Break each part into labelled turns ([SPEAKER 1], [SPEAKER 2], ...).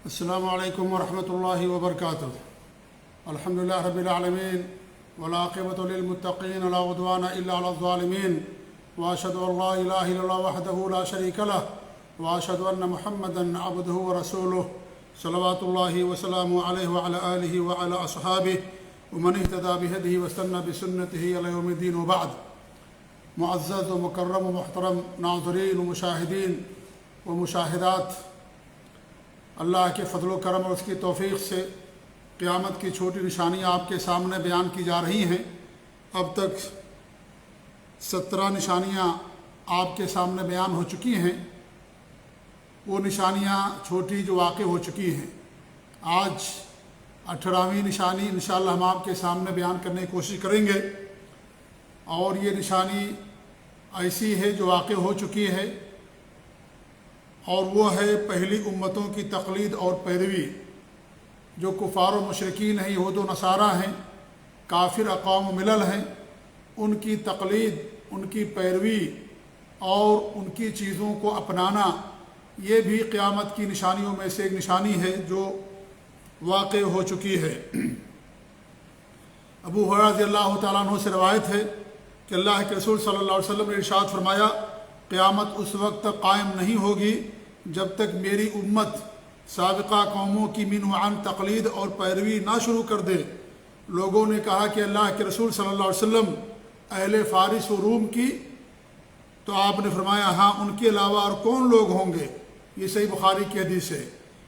[SPEAKER 1] السلام علیکم ورحمۃ اللہ وبرکاتہ۔ الحمدللہ رب العالمین والعاقبۃ للمتقین ولا عدوان الا علی الظالمین، واشهد ان لا الہ الا اللہ وحدہ لا شریک لہ، واشهد ان محمدا عبدہ ورسولہ، صلوات اللہ وسلامہ علیہ وعلی آلہ وعلی اصحابہ ومن اہتدی بہدیہ واستنى بسنتہ الی یوم الدین، وبعد۔ معزز و مکرم و محترم ناظرین و مشاہدین و مشاہدات، اللہ کے فضل و کرم اور اس کی توفیق سے قیامت کی چھوٹی نشانیاں آپ کے سامنے بیان کی جا رہی ہیں۔ اب تک 17 نشانیاں آپ کے سامنے بیان ہو چکی ہیں، وہ نشانیاں چھوٹی جو واقع ہو چکی ہیں۔ آج 18ویں نشانی انشاءاللہ ہم آپ کے سامنے بیان کرنے کی کوشش کریں گے، اور یہ نشانی ایسی ہے جو واقع ہو چکی ہے، اور وہ ہے پہلی امتوں کی تقلید اور پیروی۔ جو کفار و مشرکین ہیں، یہود و نصارہ ہیں، کافر اقوام و ملل ہیں، ان کی تقلید، ان کی پیروی اور ان کی چیزوں کو اپنانا، یہ بھی قیامت کی نشانیوں میں سے ایک نشانی ہے جو واقع ہو چکی ہے۔ ابو ہریرہ رضی اللہ تعالیٰ عنہ سے روایت ہے کہ اللہ کے رسول صلی اللہ علیہ وسلم نے ارشاد فرمایا، قیامت اس وقت تک قائم نہیں ہوگی جب تک میری امت سابقہ قوموں کی من وعن تقلید اور پیروی نہ شروع کر دے۔ لوگوں نے کہا کہ اللہ کے رسول صلی اللہ علیہ وسلم اہل فارس و روم کی، تو آپ نے فرمایا ہاں، ان کے علاوہ اور کون لوگ ہوں گے؟ یہ صحیح بخاری کی حدیث ہے۔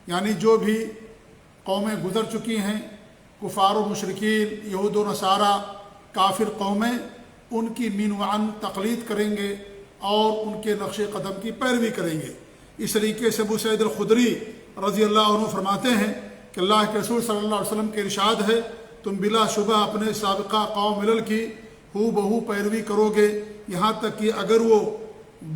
[SPEAKER 1] یعنی جو بھی قومیں گزر چکی ہیں، کفار و مشرکین، یہود و نصارہ، کافر قومیں، ان کی من وعن تقلید کریں گے اور ان کے نقش قدم کی پیروی کریں گے۔ اس طریقے سے ابو سعید الخدری رضی اللہ عنہ فرماتے ہیں کہ اللہ کے رسول صلی اللہ علیہ وسلم کے ارشاد ہے، تم بلا شبہ اپنے سابقہ قوم ملل کی ہو بہو پیروی کرو گے، یہاں تک کہ اگر وہ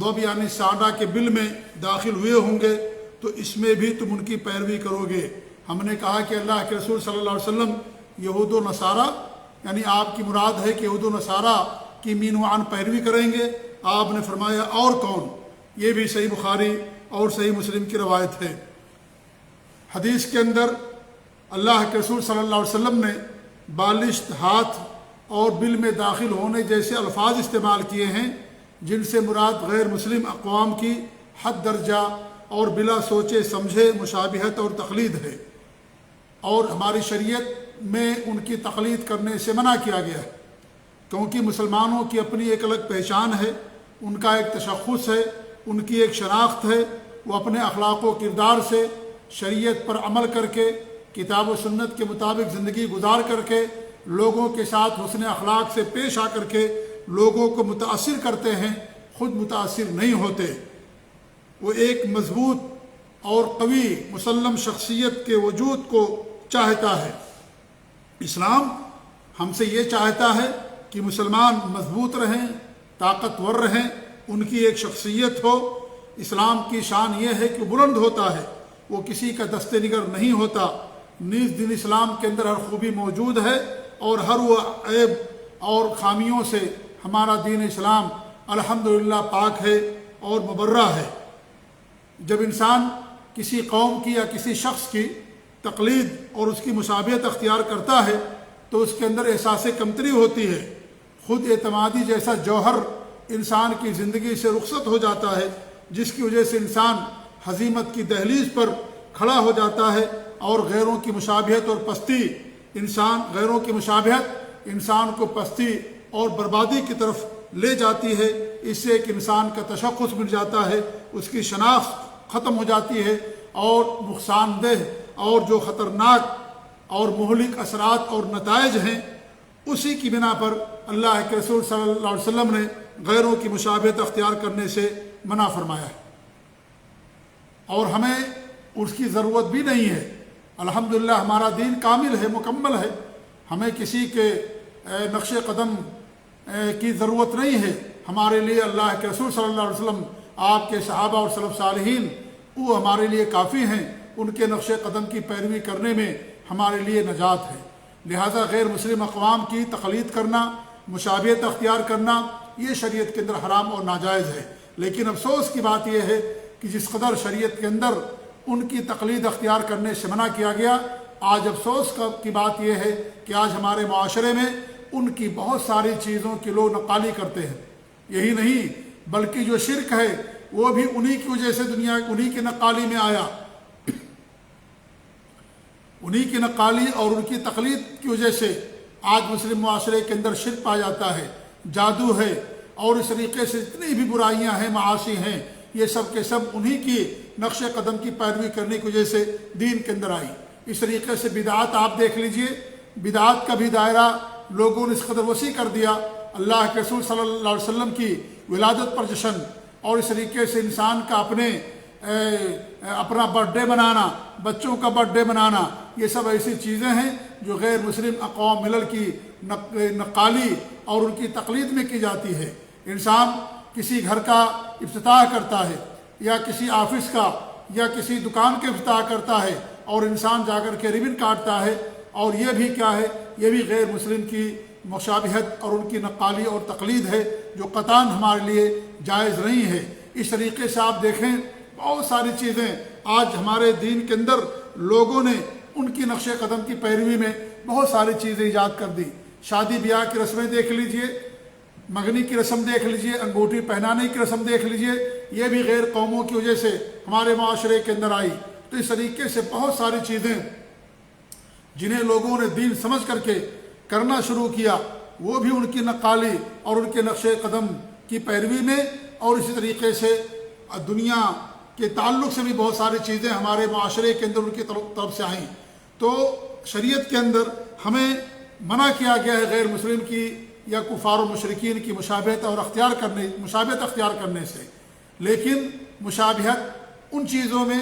[SPEAKER 1] ضب یعنی سانڈا کے بل میں داخل ہوئے ہوں گے تو اس میں بھی تم ان کی پیروی کرو گے۔ ہم نے کہا کہ اللہ کے رسول صلی اللہ علیہ وسلم یہود و نصارہ، یعنی آپ کی مراد ہے کہ یہود و نصارہ کی من وعن پیروی کریں گے؟ آپ نے فرمایا اور کون؟ یہ بھی صحیح بخاری اور صحیح مسلم کی روایت ہے۔ حدیث کے اندر اللہ کے رسول صلی اللہ علیہ وسلم نے بالشت، ہاتھ اور بل میں داخل ہونے جیسے الفاظ استعمال کیے ہیں جن سے مراد غیر مسلم اقوام کی حد درجہ اور بلا سوچے سمجھے مشابہت اور تقلید ہے، اور ہماری شریعت میں ان کی تقلید کرنے سے منع کیا گیا ہے، کیونکہ مسلمانوں کی اپنی ایک الگ پہچان ہے، ان کا ایک تشخص ہے، ان کی ایک شناخت ہے۔ وہ اپنے اخلاق و کردار سے شریعت پر عمل کر کے، کتاب و سنت کے مطابق زندگی گزار کر کے، لوگوں کے ساتھ حسن اخلاق سے پیش آ کر کے لوگوں کو متاثر کرتے ہیں، خود متاثر نہیں ہوتے۔ وہ ایک مضبوط اور قوی مسلم شخصیت کے وجود کو چاہتا ہے۔ اسلام ہم سے یہ چاہتا ہے کہ مسلمان مضبوط رہیں، طاقتور رہیں، ان کی ایک شخصیت ہو۔ اسلام کی شان یہ ہے کہ بلند ہوتا ہے، وہ کسی کا دست نگر نہیں ہوتا۔ نیز دین اسلام کے اندر ہر خوبی موجود ہے، اور ہر وہ عیب اور خامیوں سے ہمارا دین اسلام الحمدللہ پاک ہے اور مبرہ ہے۔ جب انسان کسی قوم کی یا کسی شخص کی تقلید اور اس کی مشابہت اختیار کرتا ہے تو اس کے اندر احساس کمتری ہوتی ہے، خود اعتمادی جیسا جوہر انسان کی زندگی سے رخصت ہو جاتا ہے، جس کی وجہ سے انسان ہزیمت کی دہلیز پر کھڑا ہو جاتا ہے، اور غیروں کی مشابہت اور پستی انسان کو پستی اور بربادی کی طرف لے جاتی ہے۔ اس سے ایک انسان کا تشخص مل جاتا ہے، اس کی شناخت ختم ہو جاتی ہے، اور نقصان دہ اور جو خطرناک اور مہلک اثرات اور نتائج ہیں، اسی کی بنا پر اللہ کے رسول صلی اللہ علیہ وسلم نے غیروں کی مشابہت اختیار کرنے سے منع فرمایا ہے، اور ہمیں اس کی ضرورت بھی نہیں ہے۔ الحمدللہ ہمارا دین کامل ہے، مکمل ہے، ہمیں کسی کے نقش قدم کی ضرورت نہیں ہے۔ ہمارے لیے اللہ کے رسول صلی اللہ علیہ وسلم، آپ کے صحابہ اور سلف صالحین، وہ ہمارے لیے کافی ہیں، ان کے نقش قدم کی پیروی کرنے میں ہمارے لیے نجات ہے۔ لہذا غیر مسلم اقوام کی تقلید کرنا، مشابہت اختیار کرنا، یہ شریعت کے اندر حرام اور ناجائز ہے۔ لیکن افسوس کی بات یہ ہے کہ جس قدر شریعت کے اندر ان کی تقلید اختیار کرنے سے منع کیا گیا۔ آج افسوس کی بات یہ ہے کہ آج ہمارے معاشرے میں ان کی بہت ساری چیزوں کی لوگ نقالی کرتے ہیں۔ یہی نہیں بلکہ جو شرک ہے وہ بھی انہی کی وجہ سے انہی کی نقالی میں آیا، انہی کی نقالی اور ان کی تقلید کی وجہ سے آج مسلم معاشرے کے اندر شرک پایا جاتا ہے، جادو ہے، اور اس طریقے سے جتنی بھی برائیاں ہیں، معاصی ہیں، یہ سب کے سب انہی کی نقش قدم کی پیروی کرنے کی وجہ سے دین کے اندر آئی۔ اس طریقے سے بدعات آپ دیکھ لیجئے، بدعات کا بھی دائرہ لوگوں نے اس قدر وسیع کر دیا۔ اللہ کے رسول صلی اللہ علیہ وسلم کی ولادت پر جشن، اور اس طریقے سے انسان کا اپنا برتھ ڈے منانا، بچوں کا برتھ ڈے منانا، یہ سب ایسی چیزیں ہیں جو غیر مسلم اقوام ملل کی نقالی اور ان کی تقلید میں کی جاتی ہے۔ انسان کسی گھر کا افتتاح کرتا ہے یا کسی آفس کا یا کسی دکان کے افتتاح کرتا ہے اور انسان جا کر کے ریبن کاٹتا ہے، اور یہ بھی کیا ہے؟ یہ بھی غیر مسلم کی مشابہت اور ان کی نقالی اور تقلید ہے جو قطعاً ہمارے لیے جائز نہیں ہے۔ اس طریقے سے آپ دیکھیں بہت ساری چیزیں آج ہمارے دین کے اندر لوگوں نے ان کی نقش قدم کی پیروی میں بہت ساری چیزیں ایجاد کر دی۔ شادی بیاہ کی رسمیں دیکھ لیجئے، منگنی کی رسم دیکھ لیجئے، انگوٹھی پہنانے کی رسم دیکھ لیجئے، یہ بھی غیر قوموں کی وجہ سے ہمارے معاشرے کے اندر آئی۔ تو اس طریقے سے بہت ساری چیزیں جنہیں لوگوں نے دین سمجھ کر کے کرنا شروع کیا، وہ بھی ان کی نقالی اور ان کے نقش قدم کی پیروی میں، اور اسی طریقے سے دنیا کے تعلق سے بھی بہت ساری چیزیں ہمارے معاشرے کے اندر ان کی طرف سے آئیں۔ تو شریعت کے اندر ہمیں منع کیا گیا ہے غیر مسلم کی یا کفار و مشرکین کی مشابہت اختیار کرنے سے، لیکن مشابہت ان چیزوں میں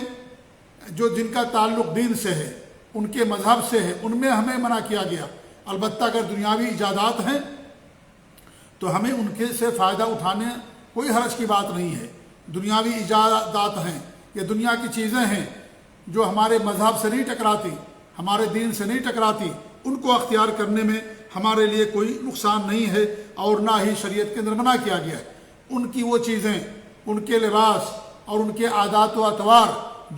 [SPEAKER 1] جو جن کا تعلق دین سے ہے، ان کے مذہب سے ہے، ان میں ہمیں منع کیا گیا۔ البتہ اگر دنیاوی ایجادات ہیں تو ہمیں ان کے سے فائدہ اٹھانے کوئی حرج کی بات نہیں ہے۔ دنیاوی ایجادات ہیں، یہ دنیا کی چیزیں ہیں جو ہمارے مذہب سے نہیں ٹکراتی، ہمارے دین سے نہیں ٹکراتی، ان کو اختیار کرنے میں ہمارے لیے کوئی نقصان نہیں ہے، اور نہ ہی شریعت کے اندر منع کیا گیا ہے۔ ان کی وہ چیزیں، ان کے لباس اور ان کے عادات و اطوار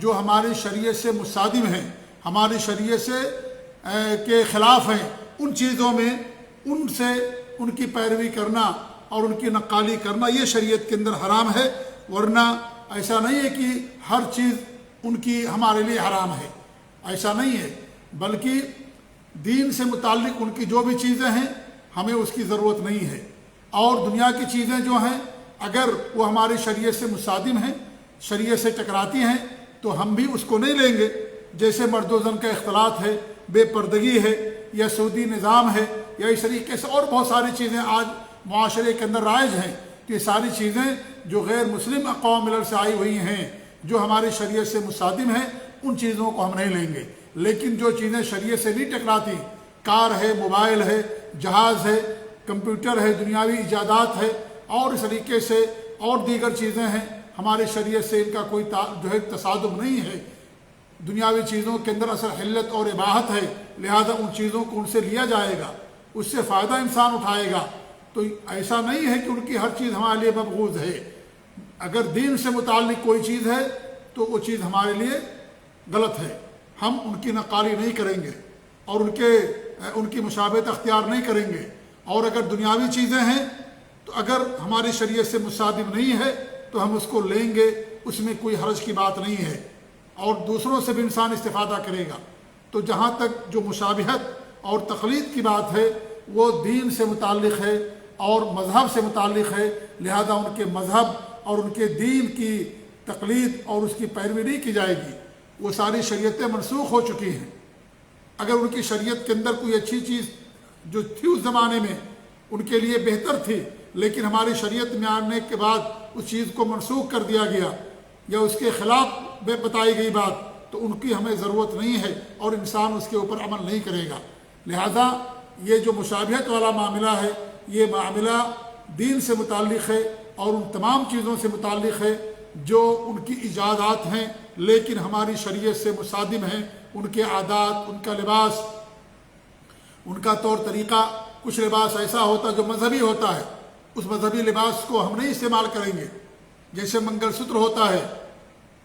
[SPEAKER 1] جو ہماری شریعت سے مصادم ہیں، ہماری شریعت سے کے خلاف ہیں، ان چیزوں میں ان کی پیروی کرنا اور ان کی نقالی کرنا یہ شریعت کے اندر حرام ہے۔ ورنہ ایسا نہیں ہے کہ ہر چیز ان کی ہمارے لیے حرام ہے، ایسا نہیں ہے، بلکہ دین سے متعلق ان کی جو بھی چیزیں ہیں ہمیں اس کی ضرورت نہیں ہے، اور دنیا کی چیزیں جو ہیں اگر وہ ہماری شریعت سے مصادم ہیں، شریعت سے ٹکراتی ہیں، تو ہم بھی اس کو نہیں لیں گے۔ جیسے مرد و زن کا اختلاط ہے، بے پردگی ہے، یا سعودی نظام ہے، یا اس طریقے سے اور بہت ساری چیزیں آج معاشرے کے اندر رائج ہیں۔ تو یہ ساری چیزیں جو غیر مسلم اقوام ملل سے آئی ہوئی ہیں، جو ہماری شریعت سے مصادم ہیں، ان چیزوں کو ہم نہیں لیں گے۔ لیکن جو چیزیں شریعت سے نہیں ٹکراتی، کار ہے، موبائل ہے، جہاز ہے، کمپیوٹر ہے، دنیاوی ایجادات ہے، اور اس طریقے سے اور دیگر چیزیں ہیں، ہماری شریعت سے ان کا کوئی جو ہے تصادم نہیں ہے۔ دنیاوی چیزوں کے اندر اصل حلت اور اباحت ہے، لہذا ان چیزوں کو ان سے لیا جائے گا، اس سے فائدہ انسان اٹھائے گا۔ تو ایسا نہیں ہے کہ ان کی ہر چیز ہمارے لیے مبغوض ہے۔ اگر دین سے متعلق کوئی چیز ہے تو وہ چیز ہمارے لیے غلط ہے، ہم ان کی نقالی نہیں کریں گے اور ان کی مشابہت اختیار نہیں کریں گے۔ اور اگر دنیاوی چیزیں ہیں تو اگر ہماری شریعت سے مصادم نہیں ہے تو ہم اس کو لیں گے، اس میں کوئی حرج کی بات نہیں ہے، اور دوسروں سے بھی انسان استفادہ کرے گا۔ تو جہاں تک جو مشابہت اور تقلید کی بات ہے وہ دین سے متعلق ہے اور مذہب سے متعلق ہے، لہذا ان کے مذہب اور ان کے دین کی تقلید اور اس کی پیروی نہیں کی جائے گی۔ وہ ساری شریعتیں منسوخ ہو چکی ہیں۔ اگر ان کی شریعت کے اندر کوئی اچھی چیز جو تھی اس زمانے میں ان کے لیے بہتر تھی، لیکن ہماری شریعت میں آنے کے بعد اس چیز کو منسوخ کر دیا گیا یا اس کے خلاف بتائی گئی بات، تو ان کی ہمیں ضرورت نہیں ہے اور انسان اس کے اوپر عمل نہیں کرے گا۔ لہذا یہ جو مشابہت والا معاملہ ہے، یہ معاملہ دین سے متعلق ہے اور ان تمام چیزوں سے متعلق ہے جو ان کی ایجادات ہیں لیکن ہماری شریعت سے مصادم ہیں۔ ان کے عادات، ان کا لباس، ان کا طور طریقہ، کچھ لباس ایسا ہوتا ہے جو مذہبی ہوتا ہے، اس مذہبی لباس کو ہم نہیں استعمال کریں گے۔ جیسے منگل سوتر ہوتا ہے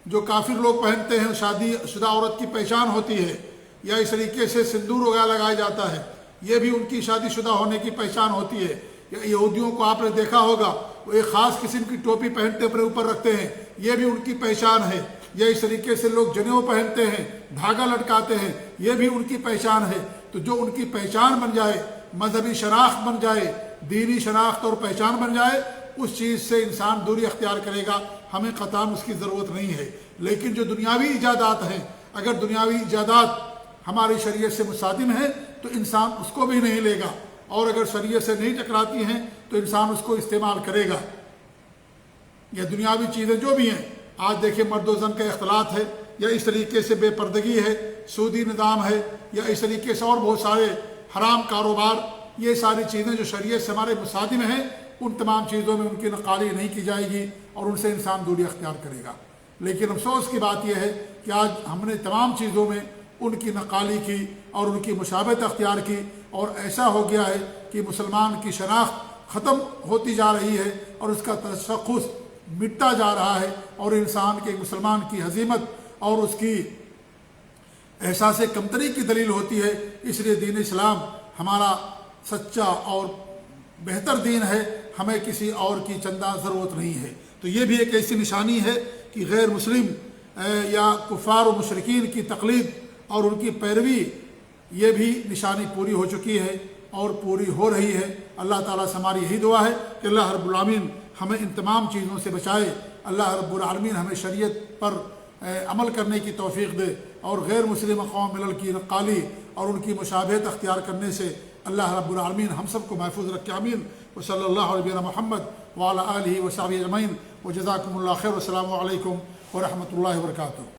[SPEAKER 1] جو کافر لوگ پہنتے ہیں شادی شدہ عورت کی پہچان ہوتی ہے، یا اس طریقے سے سندور وغیرہ لگایا جاتا ہے، یہ بھی ان کی شادی شدہ ہونے کی پہچان ہوتی ہے۔ یا یہودیوں کو آپ نے دیکھا ہوگا، وہ ایک خاص قسم کی ٹوپی پہنتے اپنے اوپر رکھتے ہیں، یہ بھی ان کی پہچان ہے۔ یا اس طریقے سے لوگ جنیو پہنتے ہیں، دھاگا لٹکاتے ہیں، یہ بھی ان کی پہچان ہے۔ تو جو ان کی پہچان بن جائے، مذہبی شناخت بن جائے، دینی شناخت اور پہچان بن جائے، اس چیز سے انسان دوری اختیار کرے گا، ہمیں قطعاً اس کی ضرورت نہیں ہے۔ لیکن جو دنیاوی ایجادات ہیں، اگر دنیاوی ایجادات ہماری شریعت سے مصادم ہیں تو انسان اس کو بھی نہیں لے گا، اور اگر شریعت سے نہیں ٹکراتی ہیں تو انسان اس کو استعمال کرے گا۔ یہ دنیاوی چیزیں جو بھی ہیں، آج دیکھیں مرد و زن کا اختلاط ہے، یا اس طریقے سے بے پردگی ہے، سودی نظام ہے، یا اس طریقے سے اور بہت سارے حرام کاروبار، یہ ساری چیزیں جو شریعت سے ہمارے مصادم ہیں، ان تمام چیزوں میں ان کی نقالی نہیں کی جائے گی، اور ان سے انسان دوری اختیار کرے گا۔ لیکن افسوس کی بات یہ ہے کہ آج ہم نے تمام چیزوں میں ان کی نقالی کی اور ان کی مشابہت اختیار کی، اور ایسا ہو گیا ہے کہ مسلمان کی شناخت ختم ہوتی جا رہی ہے، اور اس کا تشخص مٹتا جا رہا ہے، اور انسان کے مسلمان کی ہزیمت اور اس کی احساس کمتری کی دلیل ہوتی ہے۔ اس لیے دین اسلام ہمارا سچا اور بہتر دین ہے، ہمیں کسی اور کی چندہ ضرورت نہیں ہے۔ تو یہ بھی ایک ایسی نشانی ہے کہ غیر مسلم یا کفار و مشرکین کی تقلید اور ان کی پیروی، یہ بھی نشانی پوری ہو چکی ہے اور پوری ہو رہی ہے۔ اللہ تعالیٰ سے ہماری یہی دعا ہے کہ اللہ رب العالمین ہمیں ان تمام چیزوں سے بچائے، اللہ رب العالمین ہمیں شریعت پر عمل کرنے کی توفیق دے، اور غیر مسلم اقوام ملل کی نقالی اور ان کی مشابہت اختیار کرنے سے اللہ رب العالمین ہم سب کو محفوظ رکھے، آمین۔ وصلی اللہ علیہ محمد وعلی آلہ وصحبہ اجمعین، وجزاکم اللہ خیر، والسلام علیکم ورحمۃ اللہ وبرکاتہ۔